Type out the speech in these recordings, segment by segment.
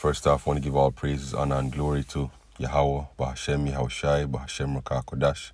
First off, I want to give all praises, honor, and glory to Yahweh, Bahashem, Yahushai, Bahashem, Rakah, Kodash,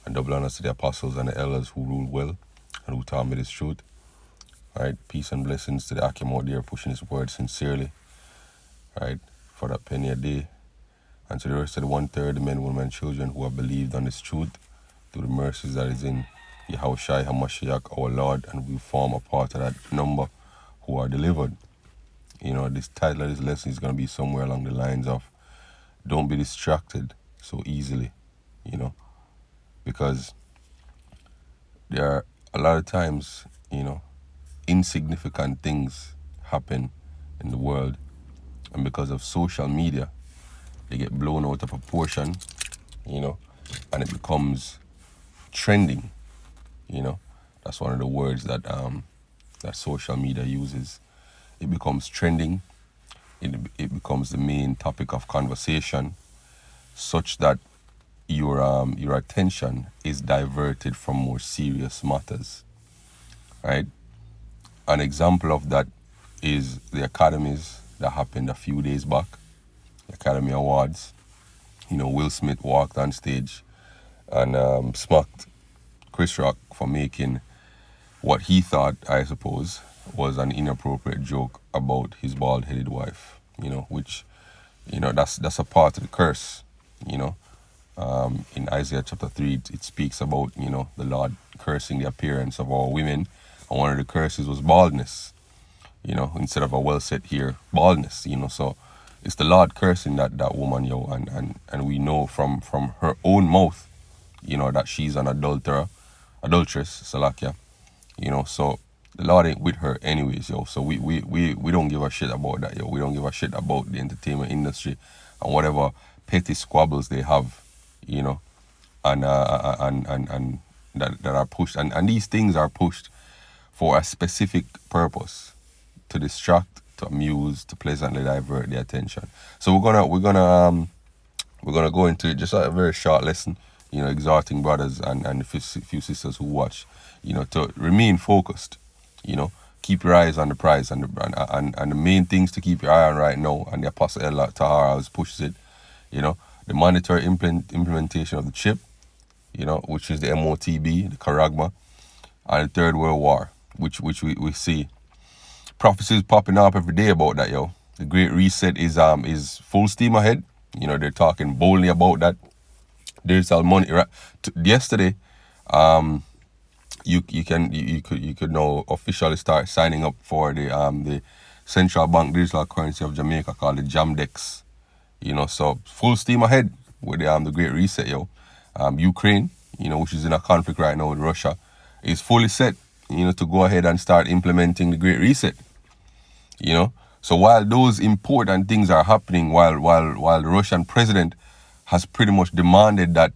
and double honors to the apostles and the elders who rule well and who taught me this truth. Right? Peace and blessings to the Akim out there pushing his word sincerely. Right? For that penny a day. And to the rest of the 1/3, the men, women, and children who have believed on this truth through the mercies that is in Yahushai HaMashiach, our Lord, and we form a part of that number who are delivered. You know, this title of this lesson is going to be somewhere along the lines of don't be distracted so easily, you know, because there are a lot of times, you know, insignificant things happen in the world, and because of social media, they get blown out of proportion, you know, and it becomes trending, you know. That's one of the words that that social media uses. It becomes trending. It becomes the main topic of conversation, such that your attention is diverted from more serious matters. Right? An example of that is the academies that happened a few days back, the Academy Awards. You know, Will Smith walked on stage and smacked Chris Rock for making what he thought, I suppose, was an inappropriate joke about his bald-headed wife. You know, which, you know, that's a part of the curse. You know, in Isaiah chapter 3, it speaks about, you know, the Lord cursing the appearance of all women, and one of the curses was baldness. You know, instead of a well-set hair, baldness. You know, so it's the Lord cursing that woman, yo, and we know from her own mouth, you know, that she's an adulteress, Salakia. You know, so the Lord ain't with her anyways, yo. So we don't give a shit about that, yo. We don't give a shit about the entertainment industry and whatever petty squabbles they have, you know, and that are pushed, and these things are pushed for a specific purpose, to distract, to amuse, to pleasantly divert the attention. So we're gonna go into it, just a very short lesson, you know, exhorting brothers and a few sisters who watch, you know, to remain focused, you know, keep your eyes on the prize, and the main things to keep your eye on right now, and the Apostle El Tahar always pushes it, you know, the mandatory implementation of the chip, you know, which is the MOTB, the Karagma, and the Third World War, which we see prophecies popping up every day about that, yo. The Great Reset is full steam ahead. You know, they're talking boldly about that. Digital money. Right? Yesterday, you could now officially start signing up for the central bank digital currency of Jamaica called the Jamdex. You know, so full steam ahead with the Great Reset, yo. Ukraine, you know, which is in a conflict right now with Russia, is fully set, you know, to go ahead and start implementing the Great Reset. You know, so while those important things are happening, while the Russian president has pretty much demanded that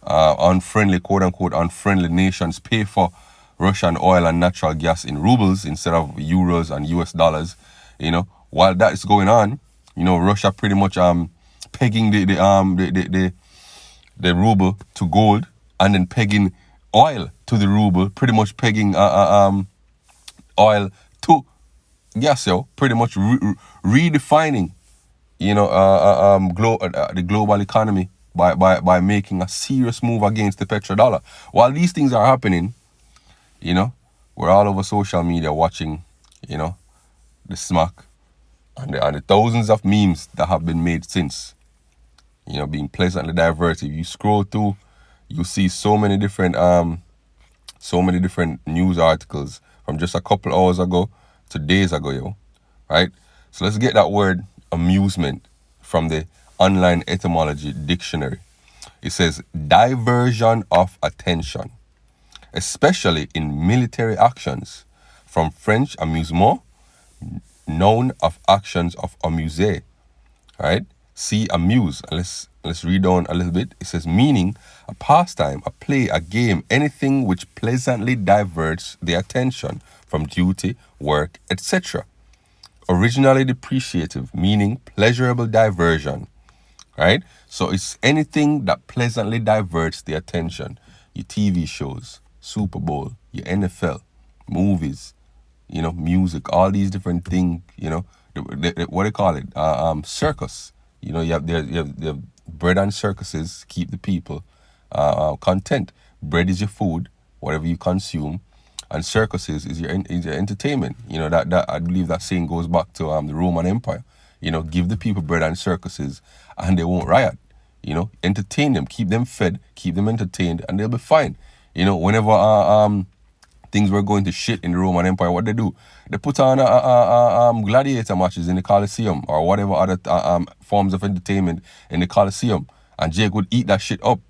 unfriendly, quote unquote, unfriendly nations pay for Russian oil and natural gas in rubles instead of euros and US dollars, you know, while that is going on, you know, Russia pretty much pegging the ruble to gold, and then pegging oil to the ruble, pretty much pegging oil to gas, yo, pretty much redefining, you know, the global economy by making a serious move against the petrodollar. While these things are happening, you know, we're all over social media watching, you know, the smack and the thousands of memes that have been made since, you know, being pleasantly diverted. You scroll through, you see so many different news articles from just a couple hours ago to days ago, yo. Right? So let's get that word amusement from the online etymology dictionary. It says diversion of attention, especially in military actions, from French amusement, noun of actions of amuser. Right? See amuse. Let's read on a little bit. It says meaning a pastime, a play, a game, anything which pleasantly diverts the attention from duty, work, etc. Originally depreciative, meaning pleasurable diversion. Right? So it's anything that pleasantly diverts the attention. Your TV shows, Super Bowl, your NFL, movies, you know, music, all these different things, you know, what do you call it? Circus. You know, you have bread and circuses keep the people content. Bread is your food, whatever you consume, and circuses is your entertainment. You know that I believe that saying goes back to the Roman Empire. You know, give the people bread and circuses, and they won't riot. You know, entertain them, keep them fed, keep them entertained, and they'll be fine. You know, whenever things were going to shit in the Roman Empire, what they do? They put on gladiator matches in the Colosseum or whatever other forms of entertainment in the Colosseum. And Jake would eat that shit up.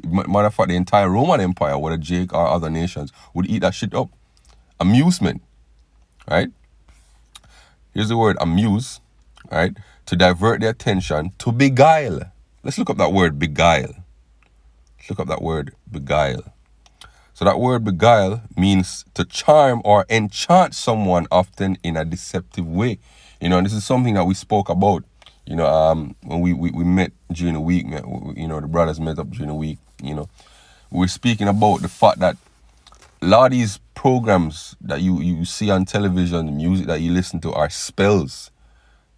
Matter of fact, the entire Roman Empire, whether Jake or other nations, would eat that shit up. Amusement, right? Here's the word amuse, right? To divert their attention, to beguile. Let's look up that word beguile. Let's look up that word beguile. So that word beguile means to charm or enchant someone, often in a deceptive way. You know, and this is something that we spoke about, you know, when we met during the week, you know, the brothers met up during the week, you know. We're speaking about the fact that a lot of these programs that you see on television, the music that you listen to are spells,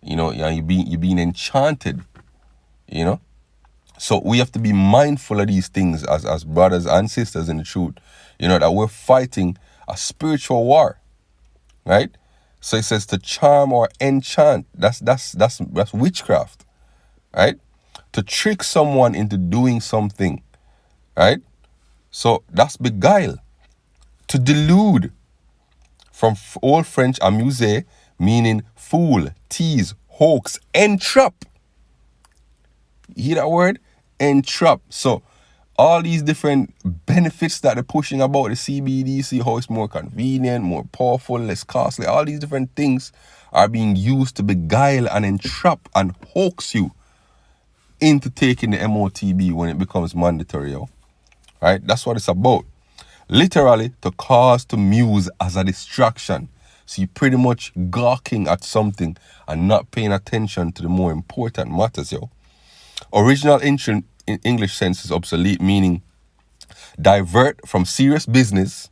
you know, and you're being enchanted, you know. So we have to be mindful of these things as brothers and sisters in the truth. You know, that we're fighting a spiritual war, right? So it says to charm or enchant. That's witchcraft, right? To trick someone into doing something, right? So that's beguile. To delude, from old French amuser, meaning fool, tease, hoax, entrap. You hear that word? Entrap. So all these different benefits that they're pushing about the CBDC, how it's more convenient, more powerful, less costly, all these different things are being used to beguile and entrap and hoax you into taking the MOTB when it becomes mandatory, yo. Right? That's what it's about. Literally, to cause to muse as a distraction. So you're pretty much gawking at something and not paying attention to the more important matters, yo. Original in English sense is obsolete, meaning divert from serious business,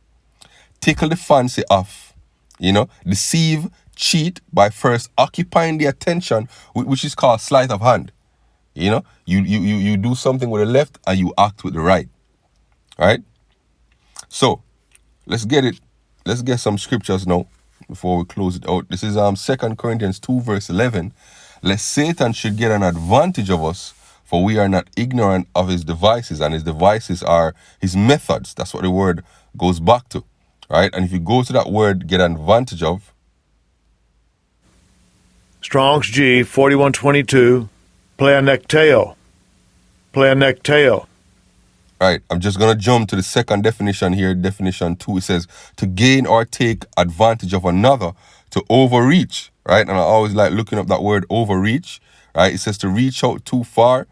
tickle the fancy off, you know, deceive, cheat by first occupying the attention, which is called sleight of hand. You know, you do something with the left and you act with the right, right? So let's get it. Let's get some scriptures now before we close it out. This is 2 Corinthians 2 verse 11. Lest Satan should get an advantage of us, for we are not ignorant of his devices, and his devices are his methods. That's what the word goes back to, right? And if you go to that word, get an advantage of. Strong's G, 4122, pleonecteo. Pleonecteo. Right, I'm just going to jump to the second definition here, definition 2. It says, to gain or take advantage of another, to overreach, right? And I always like looking up that word overreach, right? It says to reach out too far,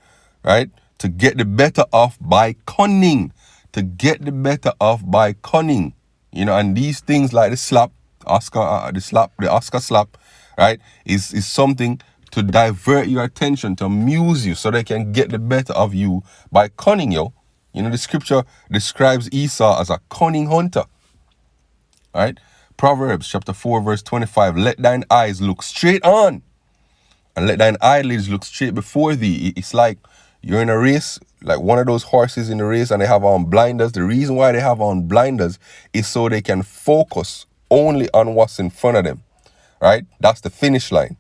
right? To get the better of by cunning. To get the better of by cunning. You know, and these things like the slap, the Oscar slap, right, is something to divert your attention, to amuse you, so they can get the better of you by cunning, yo. You know, the scripture describes Esau as a cunning hunter. Right? Proverbs chapter 4 verse 25. Let thine eyes look straight on, and let thine eyelids look straight before thee. It's like you're in a race, like one of those horses in the race, and they have on blinders. The reason why they have on blinders is so they can focus only on what's in front of them. Right? That's the finish line.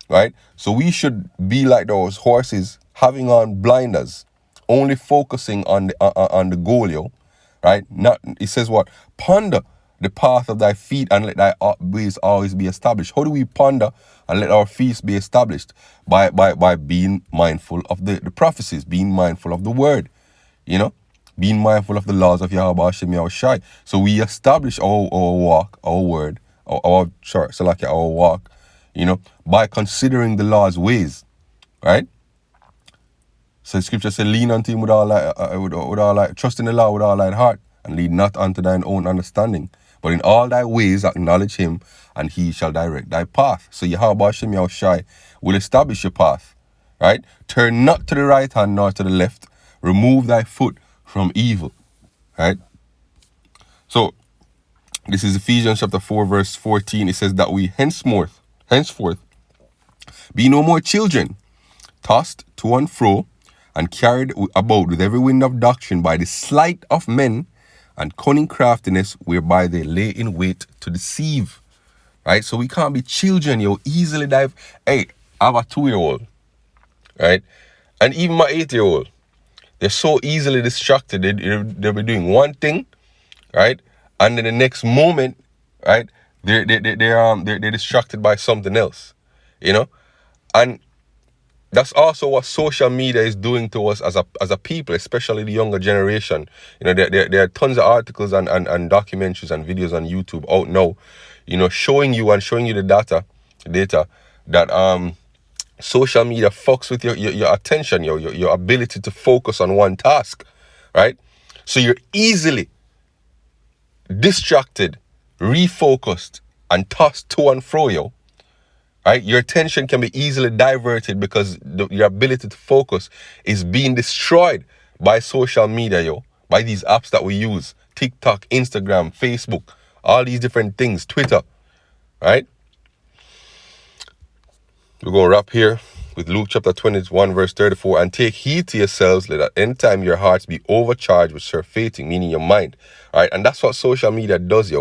Right? So we should be like those horses having on blinders, only focusing on the goal, yo, right? Not, it says what? Ponder the path of thy feet and let thy ways always be established. How do we ponder and let our feet be established? By being mindful of the prophecies, being mindful of the word, you know, being mindful of the laws of Yahweh Hashem Yahushai. So we establish our walk, our word, our walk, you know, by considering the Lord's ways, right? So the scripture says, lean unto him with all trust in the Lord with all thine heart, and lean not unto thine own understanding. But in all thy ways acknowledge him, and he shall direct thy path. So Yahweh Hashem Yahushai will establish your path, right? Turn not to the right hand nor to the left. Remove thy foot from evil, right? So this is Ephesians chapter 4 verse 14. It says that we henceforth Be no more children, tossed to and fro, and carried about with every wind of doctrine by the sleight of men and cunning craftiness whereby they lay in wait to deceive. Right? So we can't be children, easily dive. Hey, I have a 2-year-old, right? And even my 8-year-old, they're so easily distracted. They'll be doing one thing, right? And then the next moment, right, they're distracted by something else, And that's also what social media is doing to us as a people, especially the younger generation. There are tons of articles and documentaries and videos on YouTube out now, showing you the data that social media fucks with your attention, your ability to focus on one task, right? So you're easily distracted, refocused, and tossed to and fro, right? Your attention can be easily diverted because your ability to focus is being destroyed by social media, by these apps that we use, TikTok, Instagram, Facebook, all these different things, Twitter, right? We're going to wrap here with Luke chapter 21, verse 34. And take heed to yourselves, let at any time your hearts be overcharged with surfeiting, meaning your mind. All right, and that's what social media does,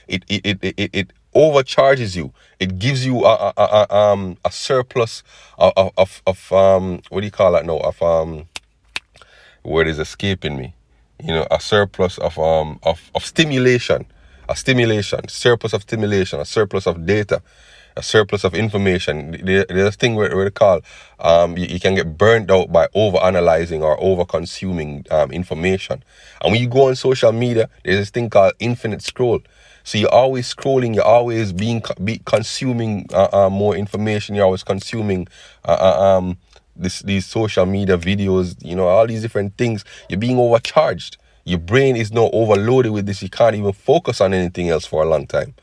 It overcharges you. It gives you a surplus of what do you call that now? Word is escaping me. A surplus of stimulation, surplus of stimulation, a surplus of data, a surplus of information. There's a thing where they call you can get burnt out by over analyzing or over consuming information. And when you go on social media, there's this thing called infinite scroll. So you're always scrolling, you're always consuming more information, you're always consuming these social media videos, all these different things. You're being overcharged. Your brain is now overloaded with this. You can't even focus on anything else for a long time,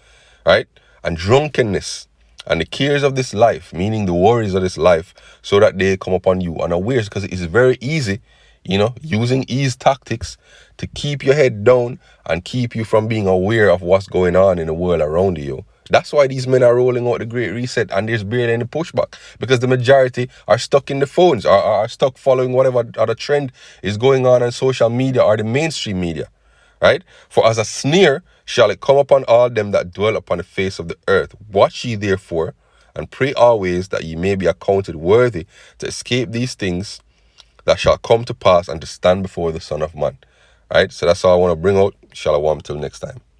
right? And drunkenness and the cares of this life, meaning the worries of this life, so that they come upon you unawares, because it's very easy, using ease tactics to keep your head down and keep you from being aware of what's going on in the world around you. That's why these men are rolling out the Great Reset and there's barely any pushback, because the majority are stuck in the phones, are stuck following whatever other trend is going on social media or the mainstream media, right? For as a snare shall it come upon all them that dwell upon the face of the earth. Watch ye therefore, and pray always that ye may be accounted worthy to escape these things that shall come to pass and to stand before the Son of Man. Right? So that's all I want to bring out. Shalom till next time.